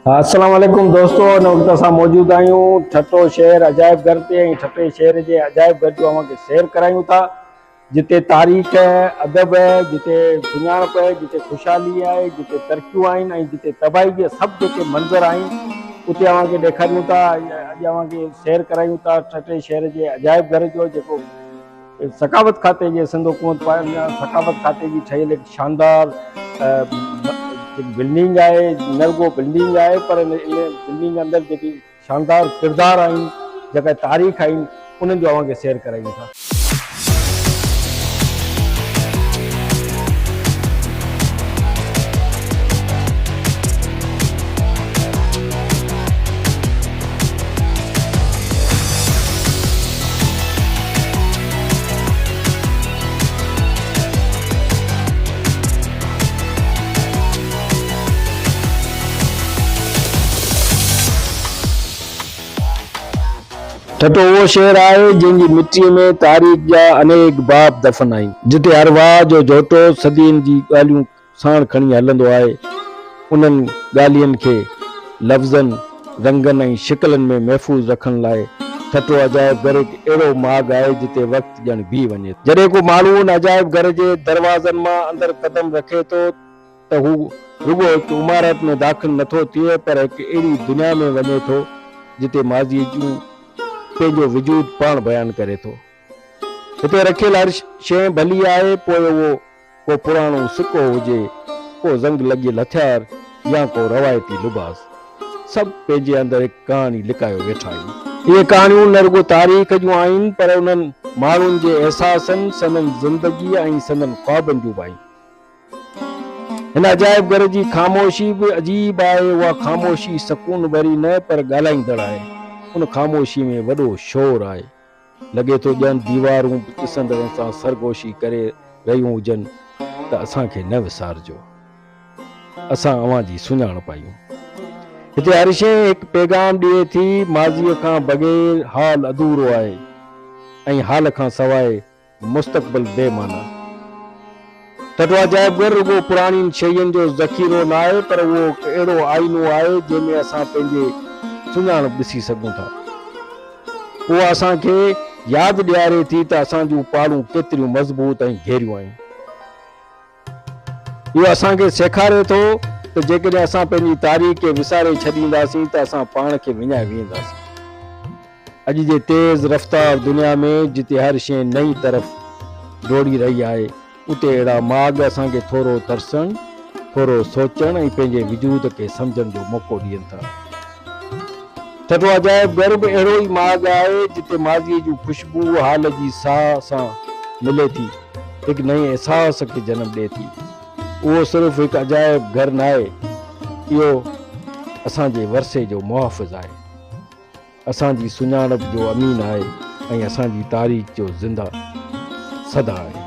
अस्सलाम वालेकुम दोस्तों, हिन वक़्तु असां मौजूदु आहियूं ठटो शहर अजायब घर ते। ऐं ठटे शहर जे अजायब घर जो अव्हांखे सैर करायूं था, जिते तारीख़ अदब है, जिते सुञाणप है, जिते ख़ुशहाली आहे, जिते तरक़ियूं आहिनि ऐं जिते तबाही जे सभु जेके मंज़र आहिनि उते अव्हांखे ॾेखारियूं था। अॼु अव्हांखे सैर करायूं था ठटे शहर जे अजायब घर जो, जेको सखावत खाते जे सिंध हुकूमत सखावत खाते जी ठहियल हिकु शानदार बिल्डिंग आहे। नरगो बिल्डिंग आहे, पर इन बिल्डिंग अंदरि जेकी शानदार किरदार आहिनि, जेका तारीख़ आहिनि, उन्हनि जो अव्हांखे सैर करायूं था। ठटो उहो शहर आहे जंहिंजी मिटीअ में तारीख़ जा अनेक बाब दफ़न आहिनि, जिते अरवाह जो जोटो सदियुनि जी ॻाल्हियूं साण खणी हलंदो आहे। उन्हनि ॻाल्हियुनि खे लफ़्ज़नि, रंगनि ऐं शिकलनि में महफ़ूज़ रखण लाइ ठटो अजायब घर हिकु अहिड़ो माॻ आहे जिते वक़्तु ॼण बीह वञे। जॾहिं को माण्हू उन अजायब घर जे दरवाज़नि मां अंदरि कदम रखे थो त हू रुॻो हिकु इमारत में दाख़िल नथो थिए, पर हिकु अहिड़ी दुनिया में वञे थो जिते माज़ी जूं पंहिंजो वजूद पाण बयानु करे थो। हिते रखियल हर शइ भली आहे, पोइ उहो को पुराणो सिक्को हुजे, को ज़ंग लॻियल हथियार या को रवायती लिबास, सभु पंहिंजे अंदरि हिकु कहाणी लिकायो वेठा आहिनि। इहे कहाणियूं न रुॻो तारीख़ जूं आहिनि, पर उन्हनि माण्हुनि जे एहसासनि, संदनि ज़िंदगी ऐं संदनि ख्वाबनि जूं बि आहिनि। हिन अजायब घर जी ख़ामोशी बि अजीब आहे। उहा ख़ामोशी सकून भरी न, पर ॻाल्हाईंदड़ आहे। उन ख़ामोशी में वॾो शोर आहे। लॻे थो ॼण दीवारूं ॾिसंदड़नि सां सरगोशी करे रहियूं हुजनि त असांखे न विसारजो, असां अव्हां जी सुञाणप आहियूं। हिते हर शइ हिकु पैगाम ॾिए थी, माज़ीअ खां बग़ैर हाल अधूरो आहे ऐं हाल खां सवाइ मुस्तक़बिल बेमाना। ठटो अजायब घर रुॻो पुराणी शयुनि जो ज़ख़ीरो न आहे, पर उहो अहिड़ो आईनो आहे जंहिंमें असां पंहिंजे सुञाणप ॾिसी सघूं था। उहा असांखे यादि ॾियारे थी त असांजूं पाड़ूं केतिरियूं मज़बूत ऐं घेरियूं आहिनि। इहो असांखे सेखारे थो त जेकॾहिं असां पंहिंजी तारीख़ खे विसारे छॾींदासीं त असां पाण खे विञाए वेंदासीं। अॼु जे तेज़ रफ़्तार दुनिया में जिते हर शइ नई तरफ़ दौड़ी रही आहे, उते अहिड़ा माॻ असांखे थोरो तरसणु, थोरो सोचणु ऐं पंहिंजे वजूद खे सम्झण जो मौक़ो ॾियनि था। ठटो अजायब घर बि अहिड़ो ई माॻ आहे जिते माज़ीअ जूं ख़ुशबू हाल जी साह सां मिले थी, हिकु नए अहसास खे जनम ॾिए थी। उहो सिर्फ़ु हिकु अजायब घर न आहे, इहो असांजे वरसे जो मुहाफ़िज़ आहे, असांजी सुञाणप जो अमीन आहे ऐं असांजी तारीख़ जो ज़िंदा सदा आहे।